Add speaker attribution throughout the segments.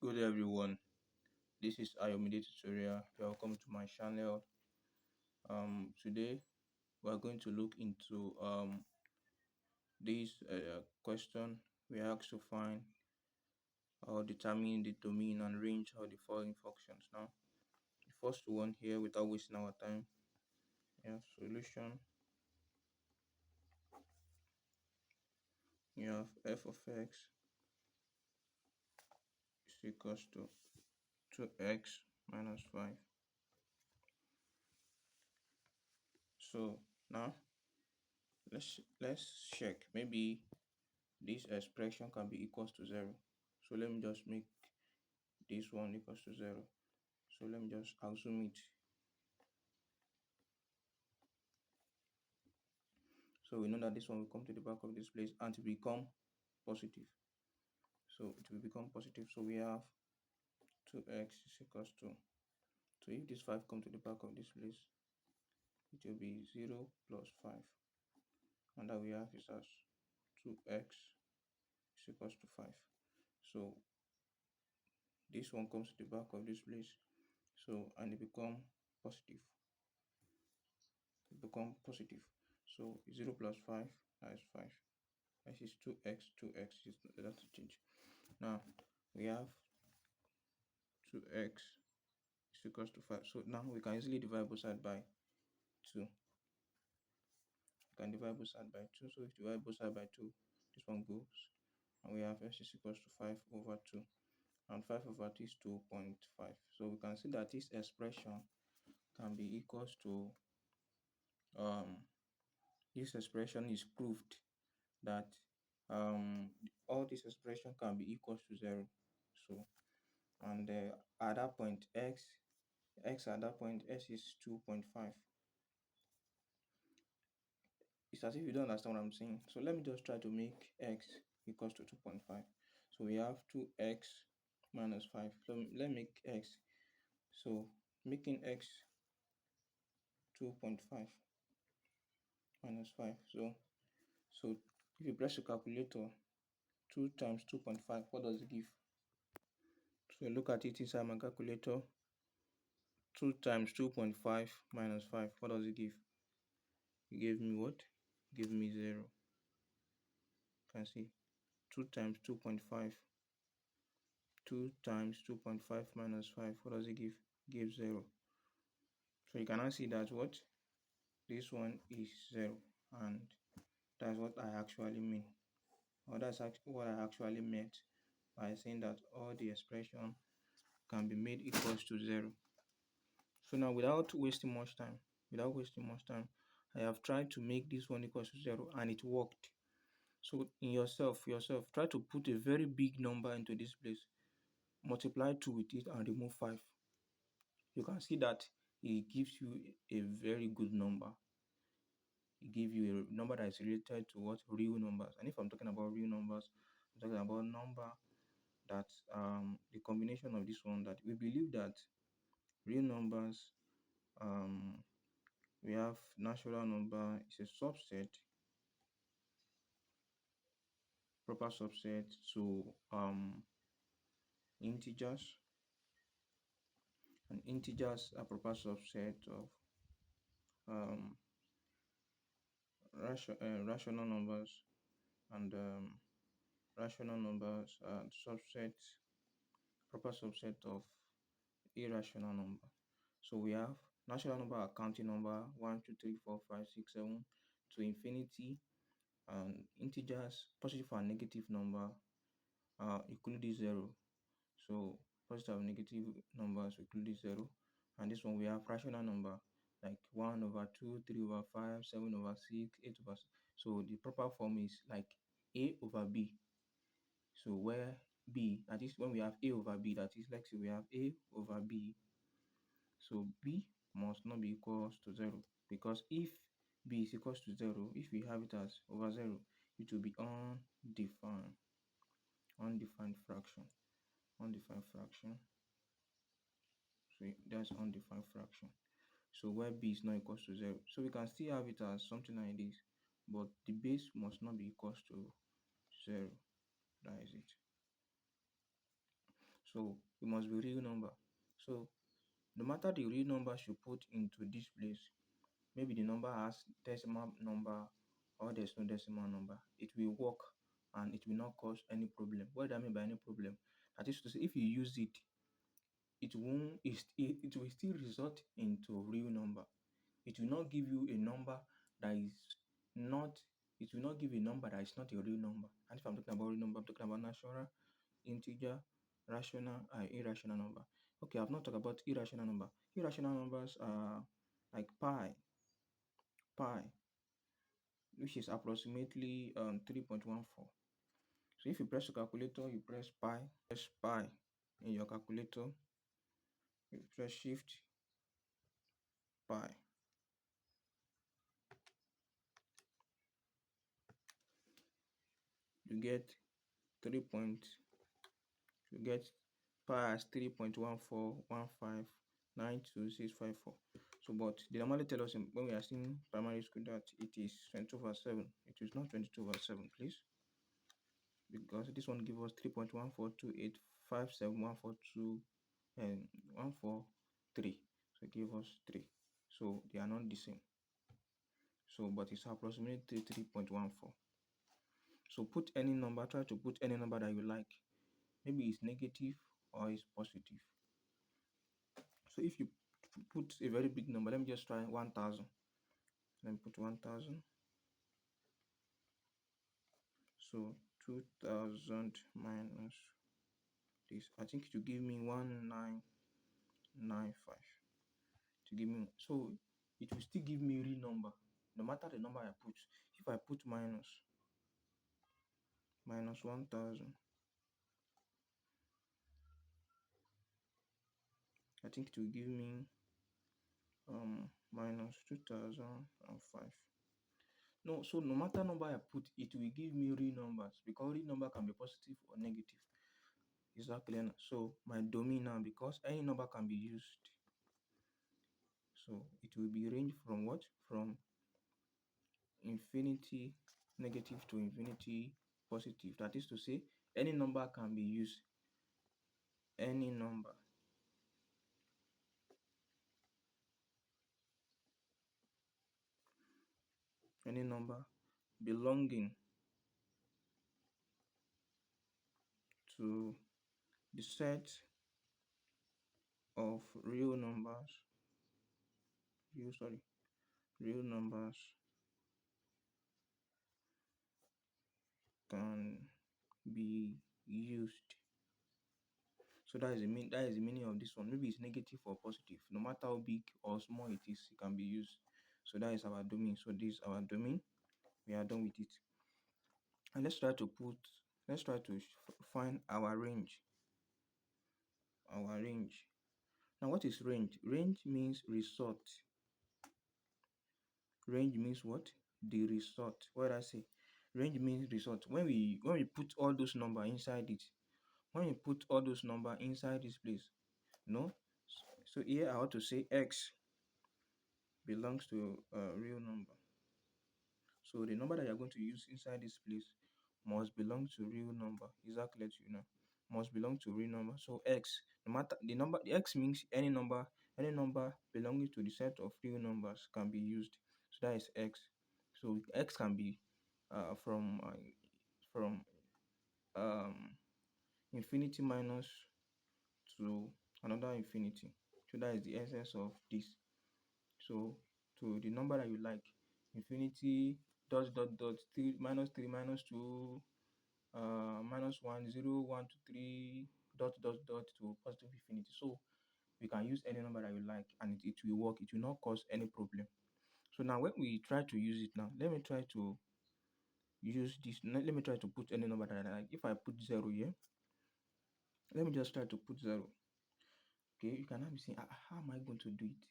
Speaker 1: Good everyone, this is Ayomide tutorial. Welcome to my channel. Today we're going to look into this question. We are asked to find or determine the domain and range of the following functions. Now, the first one here, without wasting our time, solution. You have f of x is equals to 2x minus 5. So now let's check. Maybe this expression can be equals to 0. So let me just make this one equals to 0. So let me just assume it. So we know that this one will come to the back of this place and to become positive. So it will become positive. So we have 2x is equals to. So if this 5 come to the back of this place, it will be 0 plus 5. And that we have is as 2x is equals to 5. So this one comes to the back of this place. So and it become positive. It become positive. So 0 plus 5, that is 5. This is 2x, 2x is that to change. Now we have 2x is equals to 5. So now we can easily divide both sides by 2. We can divide both sides by 2. So if you divide both sides by 2, this one goes. And we have x is equals to 5 over 2. And 5 over 2 is 2.5. So we can see that this expression can be equals to this expression is proved that all this expression can be equals to 0. So and at that point x at that point s is 2.5. It's as if you don't understand what I'm saying. So let me just try to make x equals to 2.5. So we have 2x minus 5. So let me make x. So making x 2.5 minus 5. So if you press the calculator, 2 times 2.5, what does it give? So look at it inside my calculator. 2 times 2.5 minus 5, what does it give? It gave me what? It gave me 0. You can see 2 times 2.5. 2 times 2.5 minus 5, what does it give? It gives 0. So you can now see that what? This one is 0. And that's what I actually mean. Or that's what I actually meant by saying that all the expression can be made equals to 0. So now without wasting much time, I have tried to make this one equals to 0 and it worked. So in yourself, try to put a very big number into this place. Multiply 2 with it and remove 5. You can see that it gives you a very good number. It gives you a number that is related to what? Real numbers. And if I'm talking about real numbers, I'm talking about number that the combination of this one, that we believe that real numbers, we have natural number is a subset, proper subset to integers, and integers are proper subset of rational numbers, and rational numbers are proper subset of irrational number. So we have natural number are counting number 1, 2, 3, 4, 5, 6, 7 to infinity, and integers, positive and negative number, including 0. So positive and negative numbers include 0. And this one we have rational number like 1 over 2, 3 over 5, 7 over 6, 8 over 6. So the proper form is like a over b. So where b, that is when we have a over b, that is like say we have a over b. So b must not be equals to 0, because if b is equals to 0, if we have it as over 0, it will be undefined fraction. So that's undefined fraction. So where b is not equals to 0. So we can still have it as something like this, but the base must not be equals to 0. That is it. So it must be real number. So no matter the real number you put into this place, maybe the number has decimal number or there's no decimal number, it will work and it will not cause any problem. What do I mean by any problem? That is to say, if you use it, it won't it will still result into real number. It will not give you a number that is not it will not give a number that is not a real number. And if I'm talking about real number, I'm talking about natural, integer, rational, and irrational number. Okay, I've not talked about irrational number. Irrational numbers are like pi, which is approximately 3.14. So if you press your calculator, you press pi in your calculator, you press shift pi. You get 3 point, you get pi as 3.14159264. So, but they normally tell us when we are seeing primary school that it is 22/7. It is not 22/7, please, because this one gives us 3.142857142 and 143. So give us 3. So they are not the same. So, but it's approximately 3.14. So put any number, try to put any number that you like. Maybe it's negative or it's positive. So if you put a very big number, let me just try 1000. Let me put 1000. So 2000 minus this, I think it will give me 1995 to give me. So it will still give me real number no matter the number I put. If I put minus 1000, I think it will give me minus 2005. No, so no matter number I put, it will give me real numbers, because real number can be positive or negative. Exactly. So my domain now, because any number can be used, so it will be range from what? From infinity negative to infinity positive. That is to say, any number can be used. Any number belonging to the set of real numbers can be used. So that is the meaning of this one. Maybe it's negative or positive. No matter how big or small it is, it can be used. So that is our domain. So this is our domain. We are done with it. And let's try to find our range. Now, what is range? Range means result. Range means what? The result. What did I say? Range means result. When we put all those numbers inside it, when you put all those numbers inside this place, no. So here I want to say x belongs to a real number. So the number that you're going to use inside this place must belong to real number. Exactly, must belong to real number. So x, no matter the number, the x means any number belonging to the set of real numbers can be used. So that is x. So x can be from infinity minus to another infinity. So that is the essence of this. So to the number that you like, infinity dot dot dot 3 minus 2 minus 1 0 1 2 3 dot dot dot to positive infinity. So we can use any number that you like and it will work. It will not cause any problem. So now when we try to use it now, let me try to use this. Let me try to put any number that I like. If I put 0 here, let me just try to put 0. Okay, you can now be saying, how am I going to do it?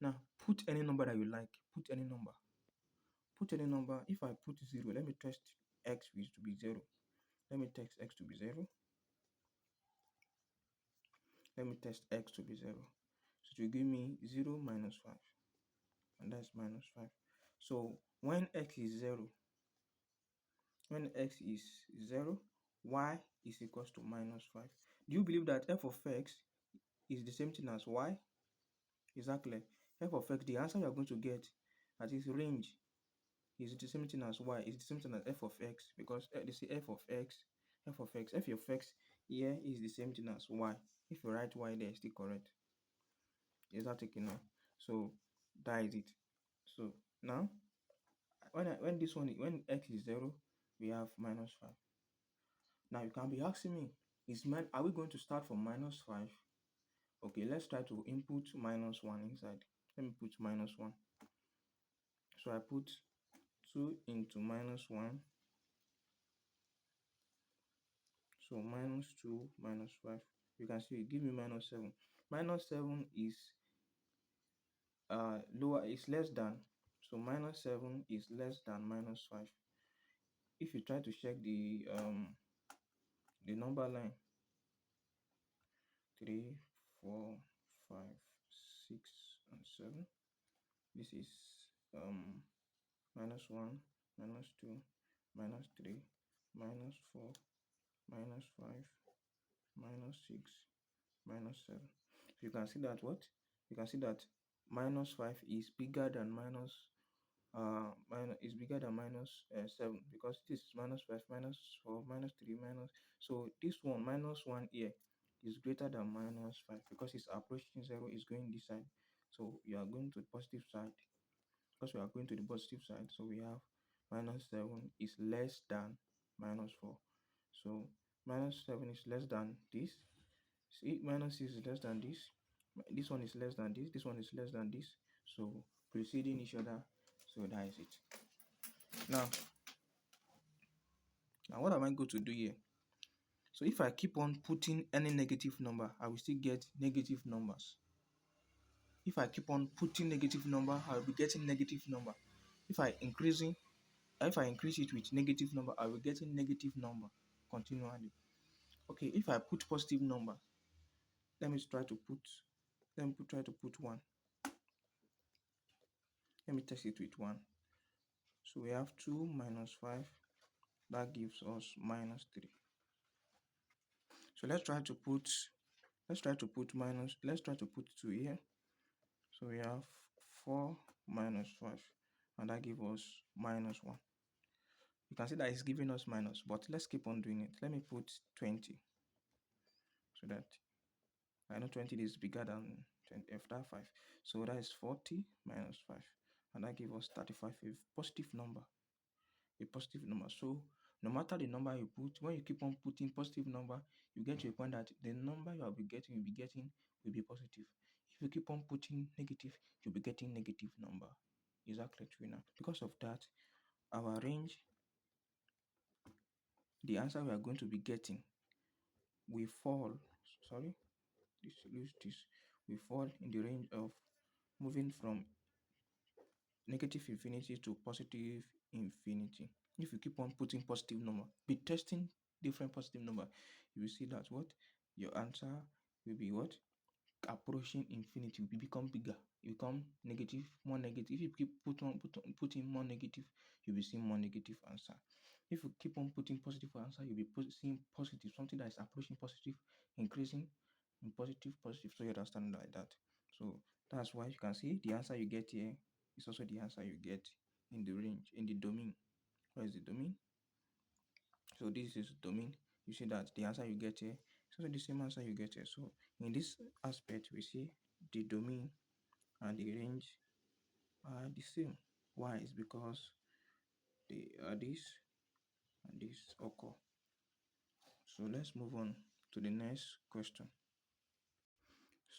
Speaker 1: Now put any number that you like. Put any number. If I put 0, let me test x to be 0. Let me test x to be 0. Let me test x to be 0. So it will give me 0 minus 5. And that's minus 5. So when x is 0, y is equals to minus 5. Do you believe that f of x is the same thing as y? Exactly. F of x, the answer you are going to get, that is range, is the same thing as y, is the same thing as f of x, because they say f of x, f of x here is the same thing as y. If you write y there, it's still correct. Is that taken now? So that is it. So now when x is 0, we have minus 5. Now you can be asking me, are we going to start from minus 5? Okay, let's try to input minus 1 inside. Let me put minus 1. So I put 2 into minus 1. So minus 2 minus 5. You can see it give me minus 7. Minus 7 is less than. So minus 7 is less than minus 5. If you try to check the number line, 3, 4, 5, 6, and 7. This is minus 1, minus 2, minus 3, minus 4, minus 5, minus 6, minus 7. So you can see that what? You can see that minus 5 is bigger than minus is bigger than minus 7, because this is minus 5, minus 4, minus 3, minus. So this one, minus 1 here, is greater than minus 5 because it's approaching 0, is going this side. So you are going to the positive side. Because we are going to the positive side, so we have minus 7 is less than minus 4. So minus 7 is less than this. See, minus 6 is less than this. This one is less than this. This one is less than this. So preceding each other. So that is it. Now what am I going to do here? So if I keep on putting any negative number, I will still get negative numbers. If I keep on putting negative number, I will be getting negative number. If I increase it with negative number, I will get a negative number continually. Okay, if I put positive number, let me try to put 1. Let me test it with 1. So we have 2 minus 5, that gives us minus 3. So let's try to put 2 here. So we have 4 minus 5, and that gives us minus 1. You can see that it's giving us minus, but let's keep on doing it. Let me put 20, so that I know 20 is bigger than 20 after 5. So that is 40 minus 5, and that gives us 35, a positive number. So no matter the number you put, when you keep on putting positive number, you get to a point that the number you'll be getting will be positive. If you keep on putting negative, you'll be getting negative number. Exactly true now. Because of that, our range, the answer we are going to be getting, we fall in the range of moving from negative infinity to positive infinity. If you keep on putting positive number, be testing different positive number, you will see that what your answer will be what approaching infinity, will become bigger, you become negative, more negative. If you keep putting more negative, you'll be seeing more negative answer. If you keep on putting positive answer, you'll be seeing positive, something that is approaching positive, increasing in positive. So you understand like that. So that's why you can see the answer you get here is also the answer you get in the range, in the domain. What is the domain? So this is domain. You see that the answer you get here is also the same answer you get here. So in this aspect, we see the domain and the range are the same. Why? Is because they are this and this occur. So let's move on to the next question.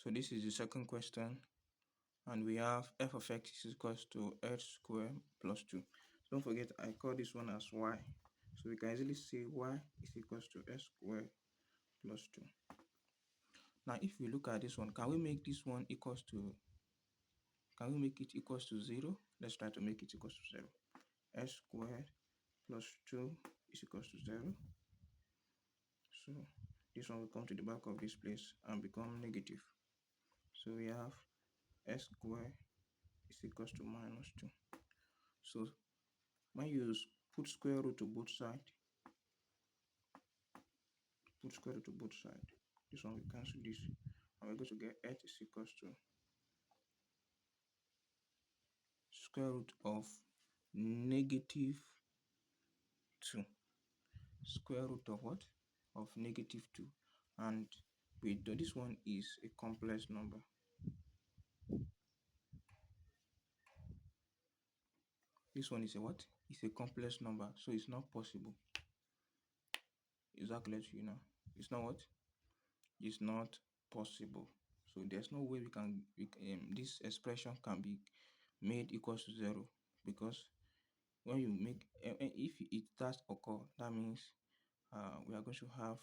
Speaker 1: So this is the second question, and we have f of x is equals to x squared plus 2. Don't forget, I call this one as y. So we can easily say y is equals to x squared plus 2. Now, if we look at this one, can we make this one equals to, can we make it equals to 0? Let's try to make it equals to 0. X squared plus 2 is equals to 0. So this one will come to the back of this place and become negative. So we have x squared is equals to minus 2. So when you put square root to both sides, This one we cancel this, and we're going to get x is equals to square root of negative 2. Square root of what? Of negative 2. And this one is a complex number. This one is a what? It's a complex number, so it's not possible. Exactly, you know. It's not what? It's not possible. So there's no way this expression can be made equals to 0, because when you make if it does occur, that means we are going to have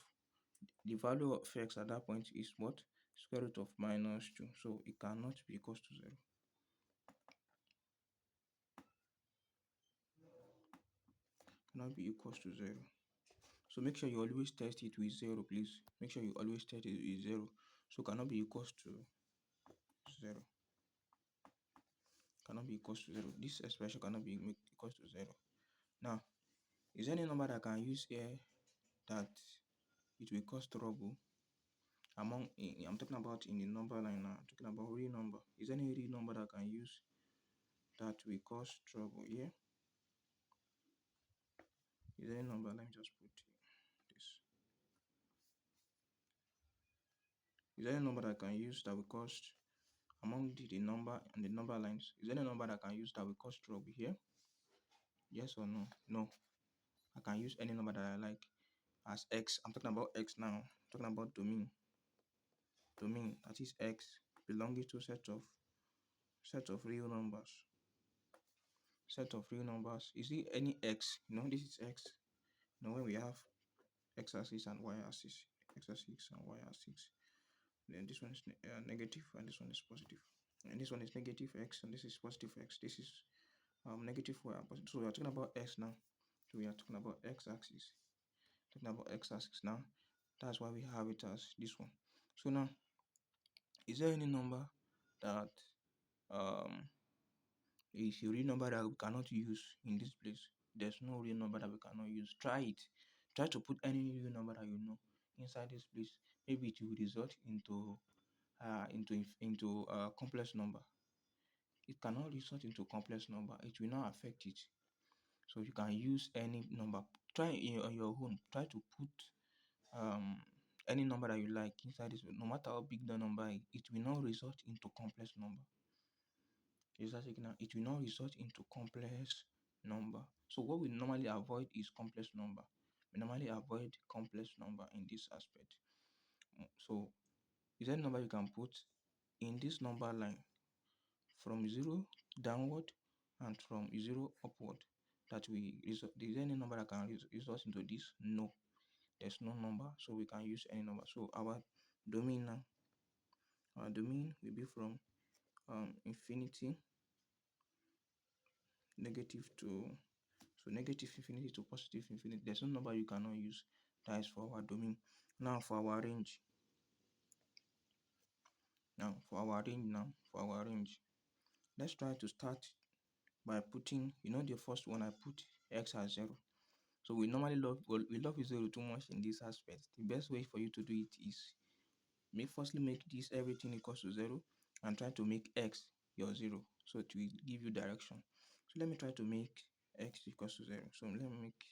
Speaker 1: the value of x at that point is what? Square root of minus 2. So it cannot be equals to 0. Cannot be equals to 0. So make sure you always test it with 0, please. Make sure you always test it with 0. So cannot be equals to 0. Cannot be equals to 0. This expression cannot be equals to 0. Now, is there any number that I can use here that it will cause trouble? I'm talking about in the number line now. I'm talking about real number. Is there any real number that I can use that will cause trouble here? Is there any number? Let me just put this. Is there any number that I can use that will cause among the number and the number lines? Is there any number that I can use that will cause trouble here? Yes or no? No. I can use any number that I like as x. I'm talking about x now. I'm talking about domain. Domain, that is x, belonging to set of real numbers. Set of real numbers. You see any x, this is x. When we have x-axis and y-axis, x-axis and y-axis, then this one is negative and this one is positive. And this one is negative x and this is positive x. This is negative y. So we are talking about x now. So we are talking about x-axis. Talking about x-axis now. That's why we have it as this one. So now, is there any number that is a real number that we cannot use in this place? There's no real number that we cannot use. Try it. Try to put any real number that you know inside this place. Maybe it will result into complex number. It cannot result into complex number. It will not affect it. So you can use any number. Try on your own. Try to put any number that you like inside this. No matter how big the number is, it will not result into complex number. It will not result into complex number. So what we normally avoid is complex number. We normally avoid complex number in this aspect. So is there a number you can put in this number line from 0 downward and from 0 upward that we result? Is there any number that can result into this? No, there's no number, so we can use any number. So our domain now, our domain will be from infinity negative to negative infinity to positive infinity. There's no number you cannot use. That is for our domain. Now for our range. Let's try to start by putting, the first one I put x as 0. So we normally love 0 too much in this aspect. The best way for you to do it is firstly make this everything equals to 0 and try to make x your 0. So it will give you direction. So let me try to make x equals to 0. So let me make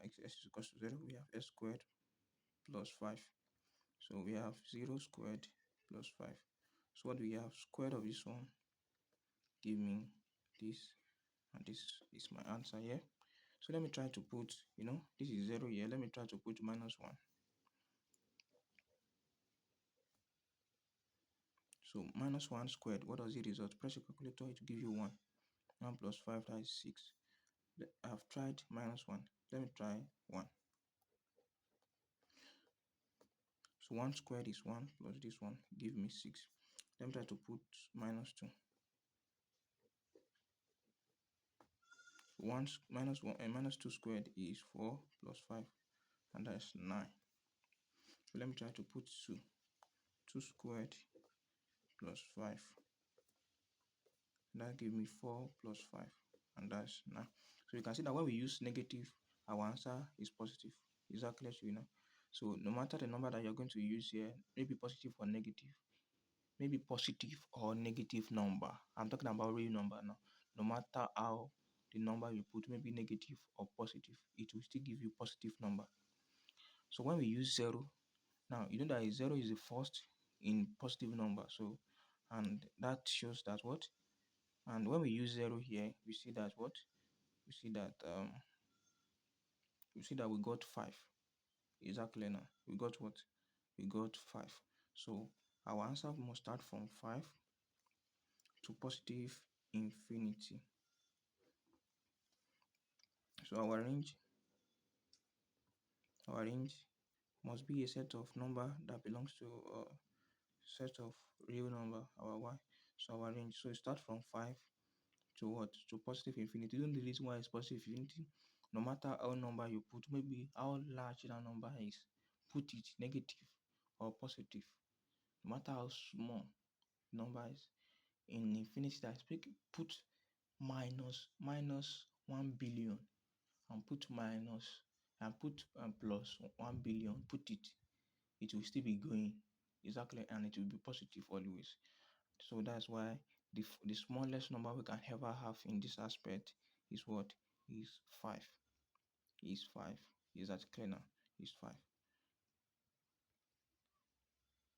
Speaker 1: x equals to 0. We have x squared plus 5. So we have 0 squared plus 5. So what do we have? Square of this one give me this, and this is my answer here. So let me try to put, this is 0 here. Let me try to put minus 1. So minus 1 squared, what does it result? Press your calculator, it will give you 1. 1 plus 5, that is 6. I've tried minus 1. Let me try 1. So 1 squared is 1 plus this one, give me 6. Let me try to put minus 2. Minus 2 squared is 4 plus 5, and that is 9. So let me try to put 2. 2 squared plus 5. That gives me 4 plus 5, and that's 9. So you can see that when we use negative, our answer is positive. Exactly, So no matter the number that you're going to use here, maybe positive or negative number. I'm talking about real number now. No matter how the number you put, maybe negative or positive, it will still give you positive number. So when we use zero, now you know that zero is the first in positive number. So and that shows that what? And when we use zero here, we see that what? We see that we got 5. Exactly now. We got what? We got 5. So our answer must start from 5 to positive infinity. So our range must be a set of number that belongs to a set of real number, our y. So our range, so it starts from 5 to what? To positive infinity. You know the reason why it's positive infinity? No matter how number you put, maybe how large that number is, put it negative or positive. No matter how small number is, in infinity that speak, put minus 1 billion and put minus and put plus 1 billion, put it will still be going exactly, and it will be positive always. So that's why the smallest number we can ever have in this aspect is what? Is 5. Is 5. Is that clear now? Is 5.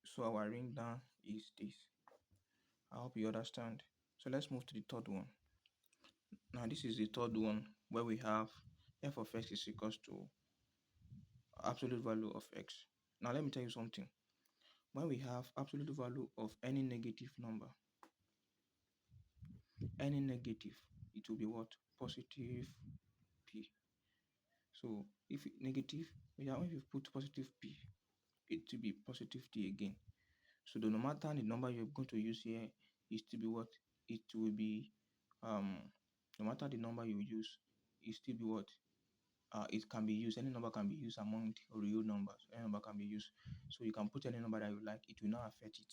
Speaker 1: So our ring down is this. I hope you understand. So let's move to the third one. Now this is the third one where we have f of x is equals to absolute value of x. Now let me tell you something. When we have absolute value of any negative number, any negative, it will be what? Positive p. So if negative, yeah, if you put positive p, it will be positive t again. So no matter the number you're going to use here, it will be what? It will be no matter the number you use, it still be what? It can be used. Any number can be used among the real numbers. Any number can be used. So you can put any number that you like. It will not affect it.